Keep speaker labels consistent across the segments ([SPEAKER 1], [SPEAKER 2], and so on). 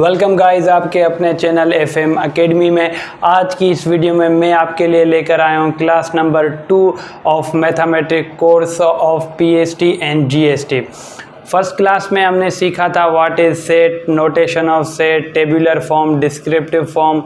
[SPEAKER 1] Welcome guys आपके अपने channel FM academy में। आज की इस वीडियो में मैं आपके लिए लेकर आया हूँ class number 2 of mathematics course of PST and GST। First class में हमने सीखा था what is set, notation of set, tabular form, descriptive form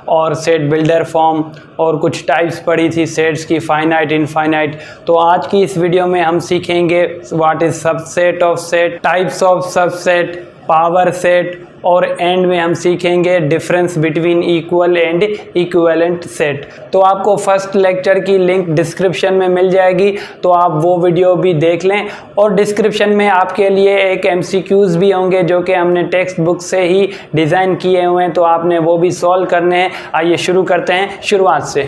[SPEAKER 1] और सेट बिल्डर फॉर्म और कुछ टाइप्स पढ़ी थी सेट्स की, फाइनाइट, इनफाइनाइट। तो आज की इस वीडियो में हम सीखेंगे what is subset of set, types of subset, power set और एंड में हम सीखेंगे difference between equal and equivalent set. तो आपको फर्स्ट लेक्चर की लिंक डिस्क्रिप्शन में मिल जाएगी, तो आप वो वीडियो भी देख लें। और डिस्क्रिप्शन में आपके लिए एक MCQs भी होंगे जो कि हमने टेक्स्ट बुक से ही डिज़ाइन किए हुए हैं, तो आपने वो भी सॉल्व करने हैं। आइए शुरू करते हैं शुरुआत से।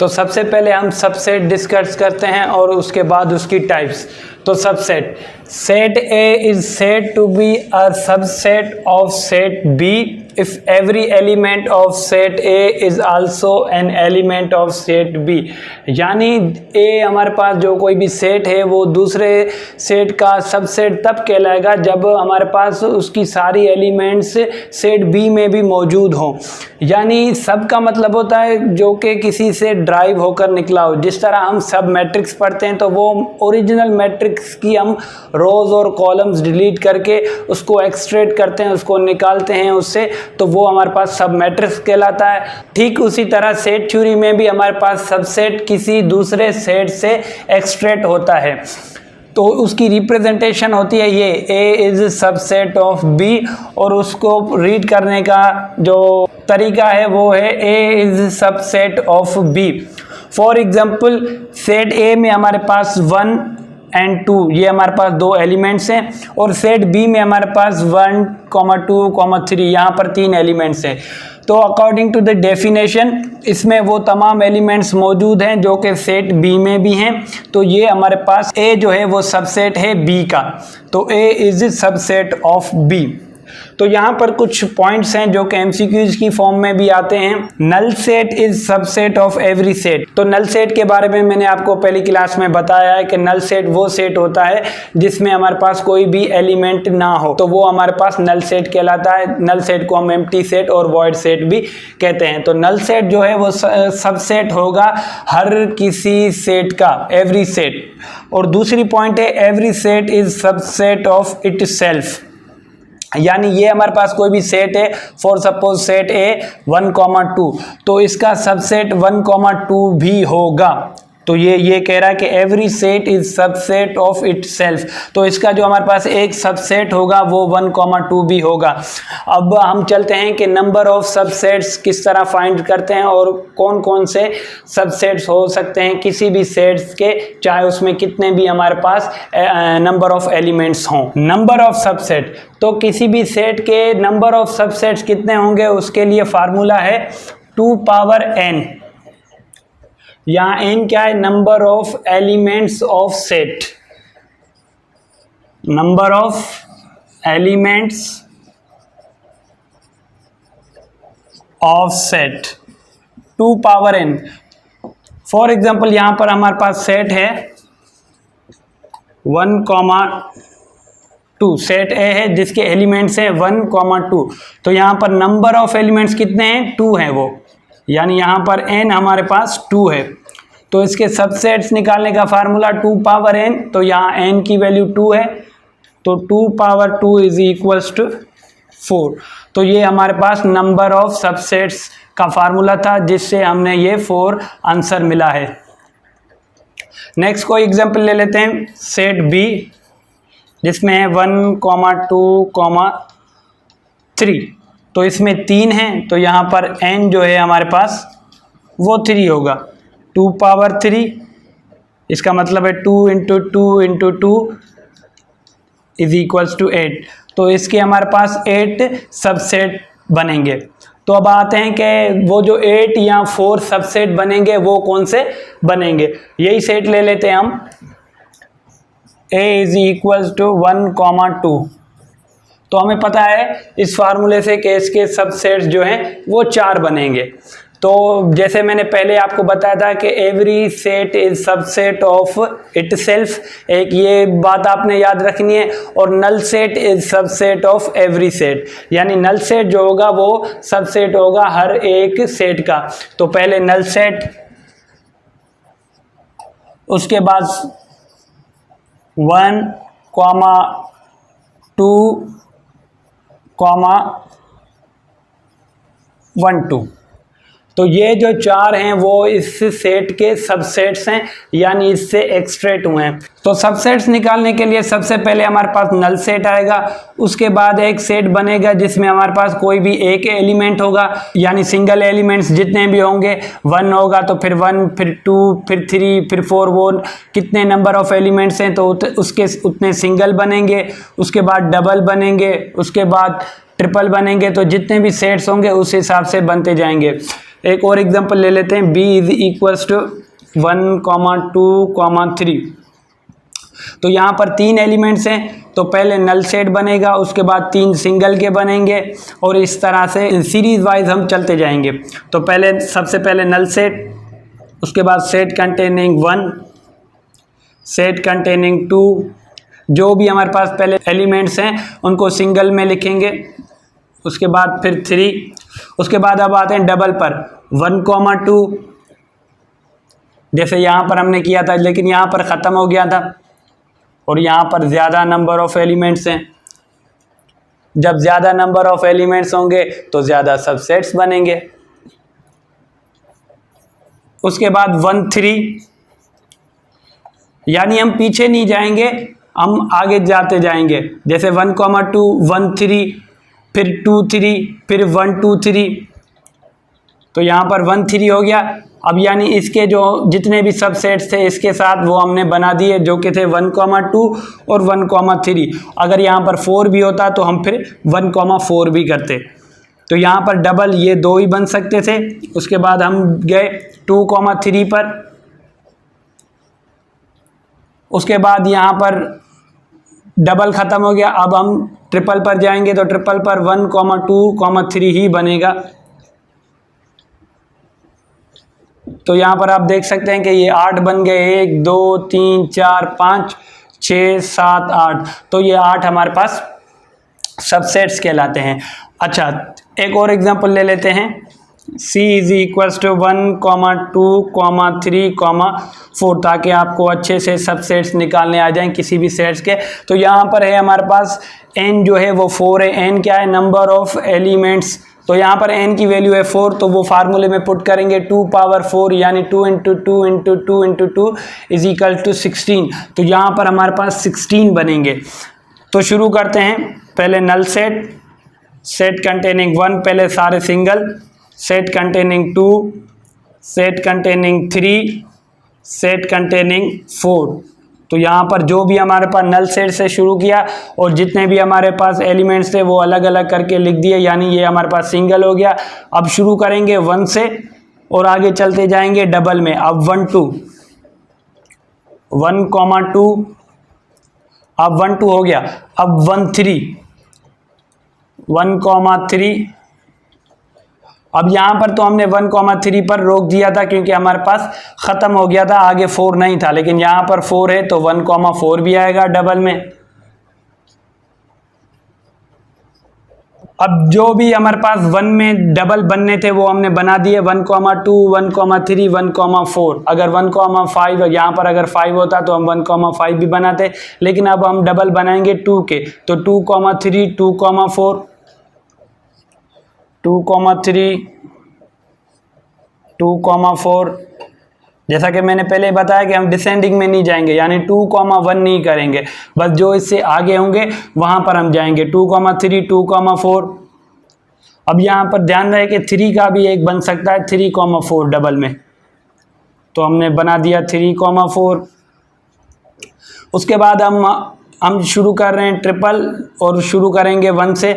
[SPEAKER 1] तो सबसे पहले हम सबसेट डिस्कस करते हैं और उसके बाद उसकी टाइप्स। तो subset, set A is said to be a subset of set B if every element of set A is also an element of set B। यानी A हमारे पास जो कोई भी सेट है वो दूसरे सेट का सबसेट तब कहलाएगा जब हमारे पास उसकी सारी एलिमेंट्स सेट B में भी मौजूद हों। यानी सब का मतलब होता है जो कि किसी से ड्राइव होकर निकला हो। जिस तरह हम सब मैट्रिक्स पढ़ते हैं तो वो ओरिजिनल मैट्रिक्स की हम रोज और कॉलम्स डिलीट करके उसको एक्सट्रैक्ट करते हैं, उसको निकालते हैं उससे, तो वो हमारे पास सब मैट्रिक्स कहलाता है। ठीक उसी तरह सेट थ्योरी में भी हमारे पास सबसेट किसी दूसरे सेट से एक्सट्रैक्ट होता है, तो उसकी रिप्रेजेंटेशन होती है ये A is subset of B, और उसको रीड करने का जो तरीका है वो है A is subset of B। For example set A में हमारे पास 1 एंड 2 ये हमारे पास दो एलिमेंट्स हैं, और सेट B में हमारे पास 1, 2, 3 यहाँ पर 3 एलिमेंट्स हैं। तो अकॉर्डिंग टू द डेफिनेशन इसमें वो तमाम एलिमेंट्स मौजूद हैं जो कि सेट B में भी हैं, तो ये हमारे पास A जो है वो सबसेट है B का, तो A is subset of B। तो यहाँ पर कुछ पॉइंट्स हैं जो कि MCQs की फॉर्म में भी आते हैं। Null set is subset of every set. तो नल सेट के बारे में मैंने आपको पहली क्लास में बताया है कि नल सेट वो सेट होता है जिसमें हमारे पास कोई भी एलिमेंट ना हो, तो वो हमारे पास नल सेट कहलाता है। नल सेट को हम एम्प्टी सेट और वॉइड सेट भी कहते हैं। तो नल सेट जो है वो सबसेट होगा हर किसी सेट का, एवरी सेट। और दूसरी पॉइंट है every set is subset of itself. यानी ये हमारे पास कोई भी सेट है, फॉर सपोज सेट A 1, 2, तो इसका सबसेट 1, 2 भी होगा। तो ये कह रहा है कि every set is subset of itself, तो इसका जो हमारे पास एक सबसेट होगा वो 1, 2 भी होगा। अब हम चलते हैं कि नंबर ऑफ सबसेट्स किस तरह फाइंड करते हैं और कौन कौन से सबसेट्स हो सकते हैं किसी भी सेट्स के, चाहे उसमें कितने भी हमारे पास नंबर ऑफ एलिमेंट्स हों। नंबर ऑफ सबसेट, तो किसी भी सेट के नंबर ऑफ सबसेट्स कितने होंगे उसके लिए फार्मूला है 2 पावर n। यहाँ n क्या है? Number of elements of set, number of elements of set 2 power n। For example यहाँ पर हमारे पास सेट है 1, 2, सेट A है जिसके एलिमेंट्स है 1, 2, तो यहाँ पर नंबर ऑफ एलिमेंट्स कितने हैं? 2 हैं वो, यानी यहाँ पर n हमारे पास 2 है। तो इसके सबसेट्स निकालने का फार्मूला 2 पावर n, तो यहाँ n की वैल्यू 2 है, तो 2 पावर 2 इज इक्वल्स टू 4। तो ये हमारे पास नंबर ऑफ सबसेट्स का फार्मूला था जिससे हमने ये 4 आंसर मिला है। नेक्स्ट कोई एग्जांपल ले लेते हैं, सेट B जिसमें है 1, 2, 3, तो इसमें 3 हैं, तो यहाँ पर n जो है हमारे पास वो 3 होगा, 2 पावर 3, इसका मतलब है 2 into 2 into 2 is equals to 8। तो इसके हमारे पास 8 सबसेट बनेंगे। तो अब आते हैं कि वो जो 8 या 4 सबसेट बनेंगे वो कौन से बनेंगे। यही सेट ले लेते हैं हम, A इज इक्वल्स टू 1, 2, तो हमें पता है इस फार्मूले से कि इसके सबसेट्स जो हैं वो 4 बनेंगे। तो जैसे मैंने पहले आपको बताया था कि every set is subset of itself, एक ये बात आपने याद रखनी है। और null set is subset of every set, यानी नल सेट जो होगा वो सबसेट होगा हर एक सेट का। तो पहले नल सेट, उसके बाद 1, 2, 1, 2। तो ये जो 4 हैं वो इस सेट के सबसेट्स हैं, यानी इससे एक्सट्रैक्ट हुए हैं। तो सबसेट्स निकालने के लिए सबसे पहले हमारे पास नल सेट आएगा, उसके बाद एक सेट बनेगा जिसमें हमारे पास कोई भी एक एलिमेंट होगा, यानी सिंगल एलिमेंट्स जितने भी होंगे 1 होगा तो फिर 1, फिर 2, फिर 3, फिर 4, वो कितने नंबर ऑफ एलिमेंट्स हैं तो उसके उतने सिंगल बनेंगे। उसके बाद डबल बनेंगे, उसके बाद ट्रिपल बनेंगे। तो जितने भी सेट्स होंगे उस हिसाब से बनते जाएंगे। एक और एग्जांपल ले लेते हैं, b इज इक्वल्स टू 1, 2, 3। तो यहाँ पर 3 एलिमेंट्स हैं, तो पहले नल सेट बनेगा, उसके बाद 3 सिंगल के बनेंगे, और इस तरह से सीरीज वाइज हम चलते जाएंगे। तो पहले सबसे पहले नल सेट, उसके बाद सेट कंटेनिंग 1, सेट कंटेनिंग 2, जो भी हमारे पास पहले एलिमेंट्स हैं उनको सिंगल में लिखेंगे। उसके बाद फिर 3, उसके बाद अब आते हैं डबल पर 1, 2, जैसे यहाँ पर हमने किया था, लेकिन यहाँ पर ख़त्म हो गया था और यहाँ पर ज़्यादा नंबर ऑफ एलिमेंट्स हैं। जब ज़्यादा नंबर ऑफ एलिमेंट्स होंगे तो ज़्यादा सबसेट्स बनेंगे। उसके बाद 1, 3, यानी हम पीछे नहीं जाएंगे, हम आगे जाते जाएंगे। जैसे 1, 2, 1, 3, फिर 2, 3, फिर 1, 2, 3। तो यहाँ पर 1, 3 हो गया। अब यानी इसके जो जितने भी सबसेट्स थे इसके साथ वो हमने बना दिए, जो कि थे 1, 2 और 1, 3। अगर यहाँ पर 4 भी होता तो हम फिर 1, 4 भी करते। तो यहाँ पर डबल ये 2 ही बन सकते थे। उसके बाद हम गए 2, 3 पर। उसके बाद यहाँ पर डबल ख़त्म हो गया, अब हम ट्रिपल पर जाएंगे। तो ट्रिपल पर 1, 2, 3 ही बनेगा। तो यहाँ पर आप देख सकते हैं कि ये 8 बन गए, 1, 2, 3, 4, 5, 6, 7, 8। तो ये 8 हमारे पास सबसेट्स कहलाते हैं। अच्छा, एक और एग्जांपल ले लेते हैं, c इज इक्वल्स टू 1, 2, 3, 4, ताकि आपको अच्छे से सबसेट्स निकालने आ जाएं किसी भी सेट्स के। तो यहाँ पर है हमारे पास n जो है वो 4 है। n क्या है? Number of elements. तो यहाँ पर n की वैल्यू है 4, तो वो फार्मूले में पुट करेंगे 2 पावर 4, यानी 2 × 2 × 2 × 2 इज इक्वल टू 16। तो यहाँ पर हमारे पास 16 बनेंगे। तो शुरू करते हैं। पहले नल सेट, सेट कंटेनिंग 1 पहले सारे single, set containing 2, set containing 3, set containing 4। तो यहाँ पर जो भी हमारे पास नल सेट से शुरू किया और जितने भी हमारे पास एलिमेंट्स थे वो अलग अलग करके लिख दिए, यानी ये हमारे पास सिंगल हो गया। अब शुरू करेंगे 1 से और आगे चलते जाएंगे डबल में। अब 1, 2, 1, 2, अब 1, 2 हो गया। अब 1, 3, 1, 3। अब यहाँ पर तो हमने 1, 3 पर रोक दिया था क्योंकि हमारे पास ख़त्म हो गया था, आगे 4 नहीं था। लेकिन यहाँ पर 4 है तो 1, 4 भी आएगा डबल में। अब जो भी हमारे पास 1 में डबल बनने थे वो हमने बना दिए, 1, 2, 1, 3, 1, 4। अगर 1, 5 यहाँ पर अगर 5 होता तो हम 1, 5 भी बनाते, लेकिन अब हम डबल बनाएंगे 2 के। तो 2, 3, 2, 4, 2, 3, 2, 4। जैसा कि मैंने पहले बताया कि हम डिसेंडिंग में नहीं जाएंगे, यानी 2, 1 नहीं करेंगे, बस जो इससे आगे होंगे वहां पर हम जाएंगे। 2, 3, 2, 4। अब यहाँ पर ध्यान रहे कि 3 का भी एक बन सकता है, 3, 4 डबल में। तो हमने बना दिया 3, 4। उसके बाद हम शुरू कर रहे हैं ट्रिपल, और शुरू करेंगे 1 से,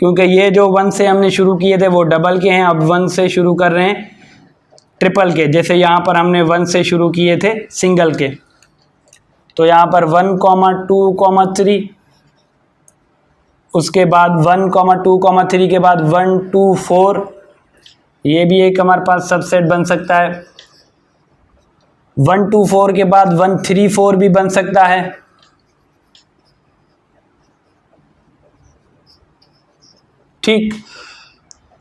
[SPEAKER 1] क्योंकि ये जो 1 से हमने शुरू किए थे वो डबल के हैं। अब 1 से शुरू कर रहे हैं ट्रिपल के, जैसे यहाँ पर हमने 1 से शुरू किए थे सिंगल के। तो यहाँ पर 1, 2, 3, उसके बाद 1, 2, 3 के बाद 1, 2, 4, ये भी एक हमारे पास सबसेट बन सकता है। 1 2 4 के बाद 1 3 4 भी बन सकता है। ठीक,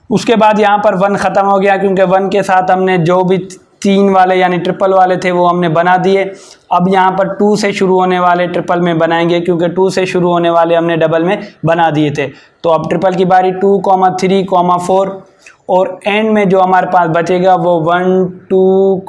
[SPEAKER 1] उसके बाद यहाँ पर 1 खत्म हो गया क्योंकि 1 के साथ हमने जो भी 3 वाले यानी ट्रिपल वाले थे वो हमने बना दिए। अब यहाँ पर 2 से शुरू होने वाले ट्रिपल में बनाएंगे क्योंकि 2 से शुरू होने वाले हमने डबल में बना दिए थे। तो अब ट्रिपल की बारी 2, 3, 4 और एंड में जो हमारे पास बचेगा वो 1 2,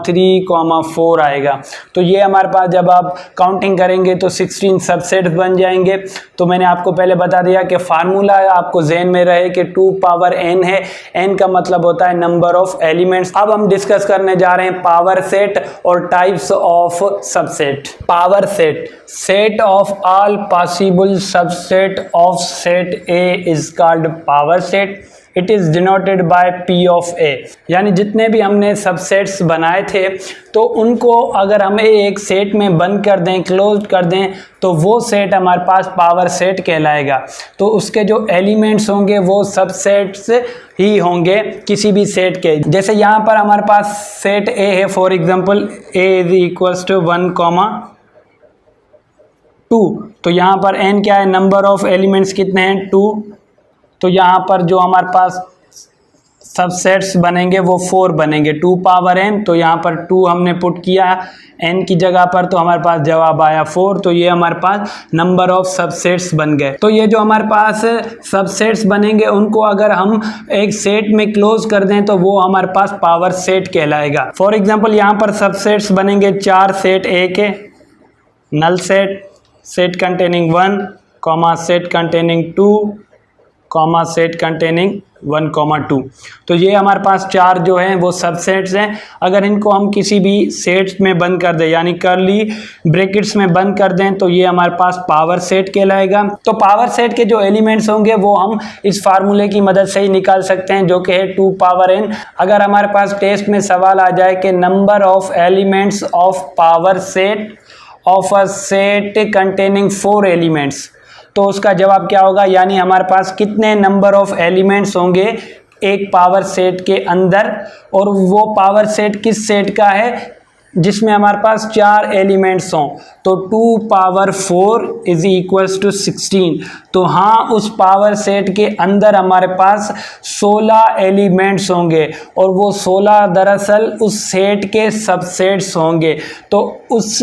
[SPEAKER 1] 3, 4 आएगा। तो ये हमारे पास जब आप काउंटिंग करेंगे तो 16 सबसेट्स बन जाएंगे। तो मैंने आपको पहले बता दिया कि फार्मूला आपको ज़हन में रहे कि 2 पावर n है। n का मतलब होता है नंबर ऑफ एलिमेंट्स। अब हम डिस्कस करने जा रहे हैं पावर सेट और types of subset. Power set, set of all possible subset of set A is called power set. It is denoted by P of A। यानी जितने भी हमने सबसेट्स बनाए थे तो उनको अगर हमें एक सेट में बंद कर दें, क्लोज कर दें, तो वो सेट हमारे पास पावर सेट कहलाएगा। तो उसके जो एलिमेंट्स होंगे वो सबसेट्स ही होंगे किसी भी सेट के। जैसे यहाँ पर हमारे पास सेट A है, for example A is equals to 1, 2। तो यहाँ पर n क्या है, नंबर ऑफ एलिमेंट्स कितने हैं, 2। तो यहाँ पर जो हमारे पास सबसेट्स बनेंगे वो 4 बनेंगे, 2 पावर n। तो यहाँ पर 2 हमने पुट किया n की जगह पर तो हमारे पास जवाब आया 4। तो ये हमारे पास नंबर ऑफ सबसेट्स बन गए। तो ये जो हमारे पास सबसेट्स बनेंगे उनको अगर हम एक सेट में क्लोज कर दें तो वो हमारे पास पावर सेट कहलाएगा। फॉर एग्जांपल यहाँ पर सबसेट्स बनेंगे 4 सेट A के, null set, set containing 1, set containing 2, set containing 1, 2। तो ये हमारे पास 4 जो हैं वो सबसेट्स हैं। अगर इनको हम किसी भी सेट में बंद कर दें यानी कर्ली ब्रैकेट्स में बंद कर दें तो ये हमारे पास पावर सेट कहलाएगा। तो पावर सेट के जो एलिमेंट्स होंगे वो हम इस फार्मूले की मदद से ही निकाल सकते हैं जो कि है 2 पावर n। अगर हमारे पास टेस्ट में सवाल आ जाए कि number of elements of power set of a set containing 4 elements, तो उसका जवाब क्या होगा, यानी हमारे पास कितने नंबर ऑफ एलिमेंट्स होंगे एक पावर सेट के अंदर, और वो पावर सेट किस सेट का है जिसमें हमारे पास 4 एलिमेंट्स हों। तो 2 पावर 4 इज इक्वल्स टू 16। तो हाँ, उस पावर सेट के अंदर हमारे पास 16 एलिमेंट्स होंगे और वो 16 दरअसल उस सेट के सबसेट्स होंगे। तो उस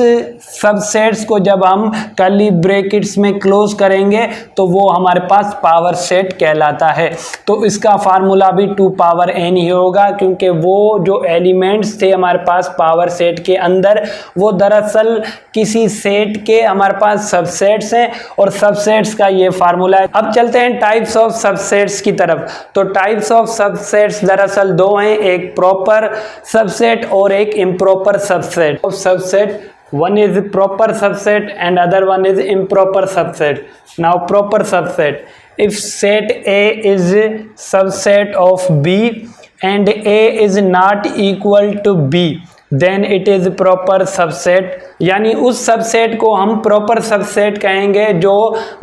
[SPEAKER 1] सबसेट्स को जब हम कर्ली ब्रैकेट्स में क्लोज करेंगे तो वो हमारे पास पावर सेट कहलाता है। तो इसका फार्मूला भी 2 पावर n ही होगा क्योंकि वो जो एलिमेंट्स थे हमारे पास पावर सेट के अंदर वो दरअसल किसी सेट के हमारे पास सबसेट्स हैं और सबसेट्स का ये फार्मूला है। अब चलते हैं टाइप्स ऑफ सबसेट्स की तरफ। तो टाइप्स ऑफ सबसेट्स दरअसल 2 हैं, एक प्रॉपर सबसेट और एक improper subset. Subset, one is proper subset and other one is improper subset. Now proper subset, if set A is subset of B and A is not equal to B, then it is proper subset। यानी उस subset को हम proper subset कहेंगे जो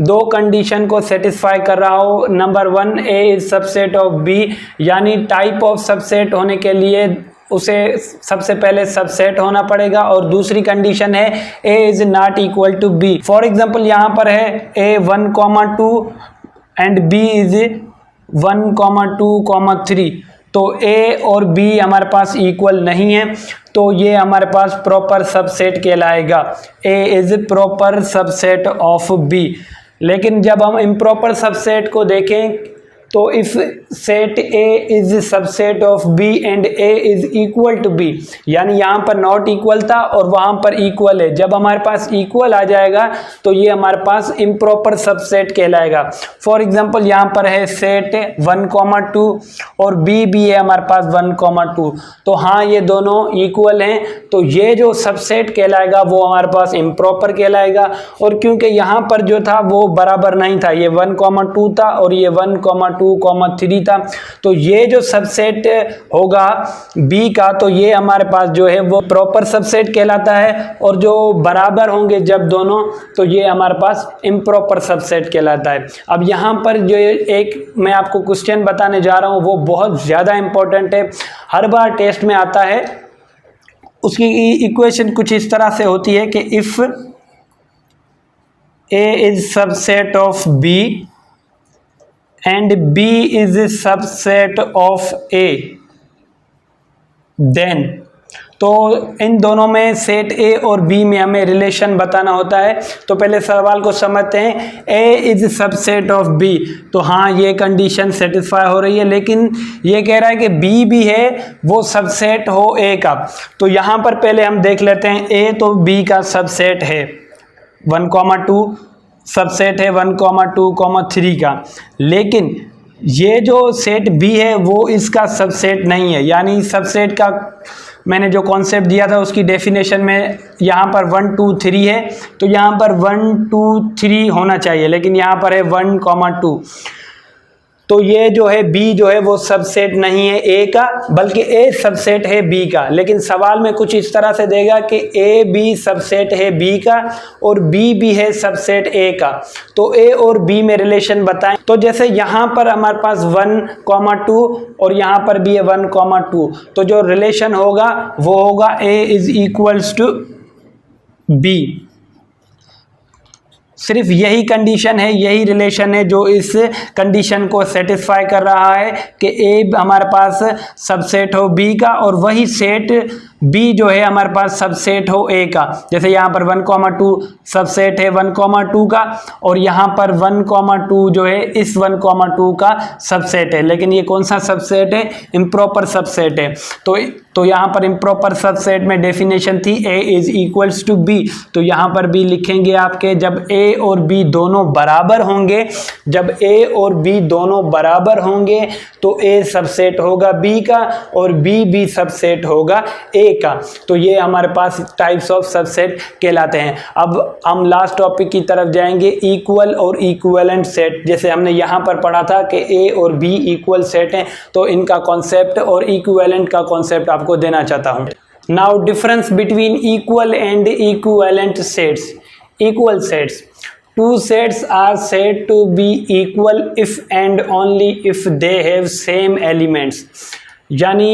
[SPEAKER 1] 2 condition को satisfy कर रहा हो। Number 1, A is subset of B, यानी टाइप ऑफ सबसेट होने के लिए उसे सबसे पहले सबसेट होना पड़ेगा, और दूसरी कंडीशन है A is not equal to B। For example यहाँ पर है A 1, 2 एंड B इज 1, 2, 3। तो A और B हमारे पास इक्वल नहीं है, तो ये हमारे पास प्रॉपर सबसेट कहलाएगा। A is proper subset of B। लेकिन जब हम इम्प्रॉपर सबसेट को देखें तो if set A is subset of B and A is equal to B, यानी यहाँ पर नॉट इक्वल था और वहाँ पर इक्वल है। जब हमारे पास इक्वल आ जाएगा तो ये हमारे पास इम्प्रॉपर सबसेट कहलाएगा। फॉर एग्जांपल यहाँ पर है सेट 1, 2 और B भी है हमारे पास 1, 2। तो हाँ, ये दोनों इक्वल हैं, तो ये जो सबसेट कहलाएगा वो हमारे पास इम्प्रॉपर कहलाएगा। और क्योंकि यहाँ पर जो था वो बराबर नहीं था, ये 1, 2 था और ये 1, 2 2, 3 था। तो ये जो सबसेट होगा बी का, तो ये हमारे पास जो है वो प्रॉपर सबसेट कहलाता है, और जो बराबर होंगे जब दोनों, तो ये हमारे पास इम्प्रॉपर सबसेट कहलाता है। अब यहाँ पर जो एक मैं आपको क्वेश्चन बताने जा रहा हूँ वो बहुत ज़्यादा इंपॉर्टेंट है, हर बार टेस्ट में आता है। उसकी इक्वेशन कुछ इस तरह से होती है कि if A is subset of B and B is a subset of A, then, तो इन दोनों में सेट A और B में हमें रिलेशन बताना होता है। तो पहले सवाल को समझते हैं। A is subset of B, तो हाँ ये कंडीशन सेटिस्फाई हो रही है, लेकिन ये कह रहा है कि B भी है वो सबसेट हो A का। तो यहाँ पर पहले हम देख लेते हैं, A तो B का सबसेट है, 1,2 सबसेट है 1,2, 3 का, लेकिन ये जो सेट B है वो इसका सबसेट नहीं है। यानी सबसेट का मैंने जो कॉन्सेप्ट दिया था उसकी डेफिनेशन में यहाँ पर 1, 2, 3 है, तो यहाँ पर 1, 2, 3 होना चाहिए, लेकिन यहाँ पर है 1,2। तो ये जो है B जो है वो सबसेट नहीं है A का, बल्कि A सबसेट है B का। लेकिन सवाल में कुछ इस तरह से देगा कि A B सबसेट है B का और B भी है सबसेट A का, तो A और B में रिलेशन बताएं। तो जैसे यहाँ पर हमारे पास 1,2 और यहाँ पर भी है 1,2, तो जो रिलेशन होगा वो होगा A is equals to B। सिर्फ यही कंडीशन है, यही रिलेशन है जो इस कंडीशन को सेटिस्फाई कर रहा है कि A हमारे पास सबसेट हो B का और वही सेट B जो है हमारे पास सबसेट हो A का। जैसे यहाँ पर 1,2 सबसेट है 1,2 का, और यहाँ पर 1,2 जो है इस 1,2 का सबसेट है, लेकिन ये कौन सा सबसेट है? इम्प्रॉपर सबसेट है। तो यहाँ पर इम्प्रॉपर सबसेट में डेफिनेशन थी A is equals to B, तो यहाँ पर भी लिखेंगे आपके जब A और B दोनों बराबर होंगे, जब A और B दोनों बराबर होंगे तो A सबसेट होगा B का और B भी सबसेट होगा A का। तो ये हमारे पास टाइप्स ऑफ सबसेट कहलाते हैं। अब हम लास्ट टॉपिक की तरफ जाएंगे, इक्वल और इक्विवेलेंट सेट। जैसे हमने यहाँ पर पढ़ा था कि A और B इक्वल सेट हैं, तो इनका कॉन्सेप्ट और इक्विवेलेंट का कॉन्सेप्ट आपको देना चाहता हूँ। Now difference between equal and equivalent sets. Equal sets, two sets are said to be equal if and only if they have same elements। यानी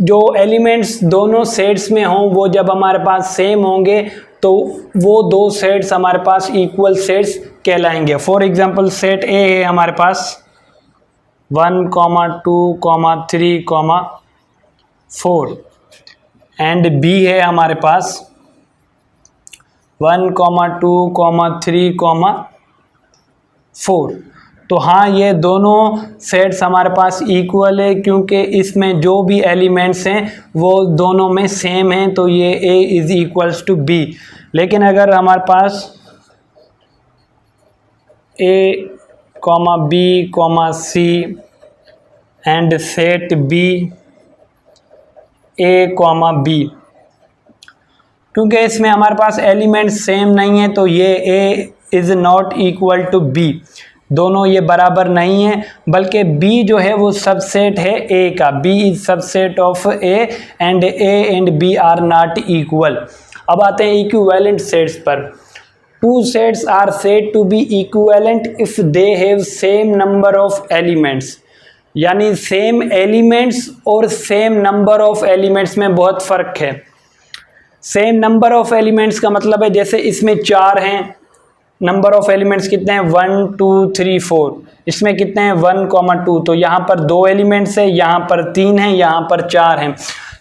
[SPEAKER 1] जो एलिमेंट्स दोनों सेट्स में हों वो जब हमारे पास सेम होंगे तो वो दो सेट्स हमारे पास इक्वल सेट्स कहलाएंगे। फॉर एग्जांपल सेट ए है हमारे पास 1,2, 3, 4 एंड बी है हमारे पास 1,2, 3, 4। तो हाँ ये दोनों सेट्स हमारे पास इक्वल है क्योंकि इसमें जो भी एलिमेंट्स हैं वो दोनों में सेम हैं, तो ये A is equals to B। लेकिन अगर हमारे पास A, B, C and set B A, B, क्योंकि इसमें हमारे पास एलिमेंट सेम नहीं है तो ये A is not equal to B। दोनों ये बराबर नहीं है, बल्कि B जो है वो सबसेट है A का। B is subset of A and A and B are not equal. अब आते हैं इक्विवेलेंट सेट्स पर। Two sets are said to be equivalent if they have same number of elements. यानी सेम एलिमेंट्स और same number of elements में बहुत फ़र्क है। सेम नंबर ऑफ एलिमेंट्स का मतलब है जैसे इसमें 4 हैं, नंबर ऑफ एलिमेंट्स कितने हैं 1, 2, 3, 4। इसमें कितने हैं 1,2, तो यहाँ पर 2 एलिमेंट्स है, यहाँ पर 3 हैं, यहाँ पर 4 हैं।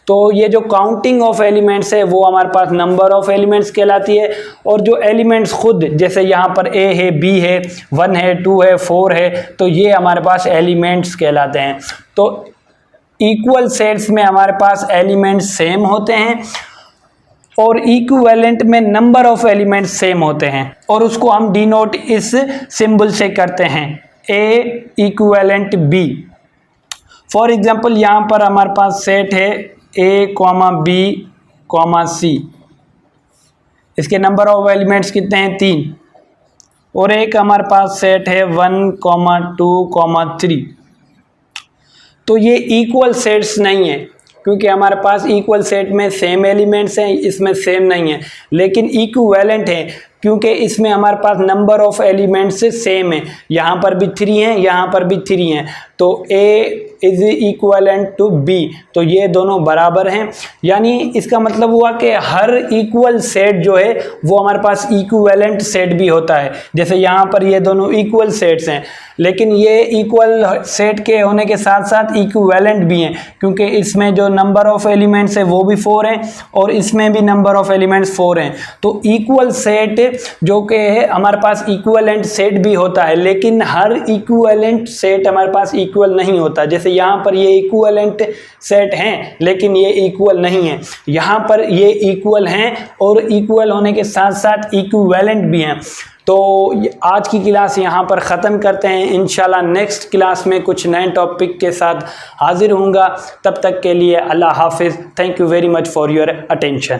[SPEAKER 1] तो ये जो काउंटिंग ऑफ एलिमेंट्स है वो हमारे पास नंबर ऑफ एलिमेंट्स कहलाती है, और जो एलिमेंट्स खुद जैसे यहाँ पर A है, B है, 1 है, 2 है, 4 है, तो ये हमारे पास एलिमेंट्स कहलाते हैं। तो इक्वल सेट्स में हमारे पास एलिमेंट्स सेम होते हैं और इक्विवेलेंट में नंबर ऑफ एलिमेंट्स सेम होते हैं, और उसको हम डिनोट इस सिंबल से करते हैं A equivalent B। For example यहाँ पर हमारे पास सेट है A, B, C। इसके नंबर ऑफ एलिमेंट्स कितने हैं 3। और एक हमारे पास सेट है 1, 2, 3। तो ये इक्वल सेट्स नहीं है, क्योंकि हमारे पास इक्वल सेट में सेम एलिमेंट्स हैं, इसमें सेम नहीं है। लेकिन इक्विवेलेंट है, क्योंकि इसमें हमारे पास नंबर ऑफ एलिमेंट्स सेम है, यहाँ पर भी 3 हैं, यहाँ पर भी 3 हैं, तो A is equivalent to B, तो ये दोनों बराबर हैं। यानी इसका मतलब हुआ कि हर इक्वल सेट जो है वो हमारे पास इक्विवेलेंट सेट भी होता है। जैसे यहाँ पर ये दोनों इक्वल सेट्स हैं, लेकिन ये इक्वल सेट के होने के साथ साथ इक्विवेलेंट भी हैं, क्योंकि इसमें जो नंबर ऑफ एलिमेंट्स है वो भी 4 हैं और इसमें भी नंबर ऑफ एलिमेंट्स 4 हैं। तो इक्वल सेट जो कि है हमारे पास इक्विवेलेंट सेट भी होता है, लेकिन हर इक्विवेलेंट सेट हमारे पास इक्वल नहीं होता। जैसे यहाँ पर ये इक्विवेलेंट सेट हैं लेकिन ये इक्वल नहीं है, यहाँ पर ये इक्वल हैं और इक्वल होने के साथ साथ इक्विवेलेंट भी हैं। तो आज की क्लास यहाँ पर ख़त्म करते हैं। इंशाल्लाह नेक्स्ट क्लास में कुछ नए टॉपिक के साथ हाजिर होऊंगा। तब तक के लिए अल्लाह हाफिज़। Thank you very much for your attention.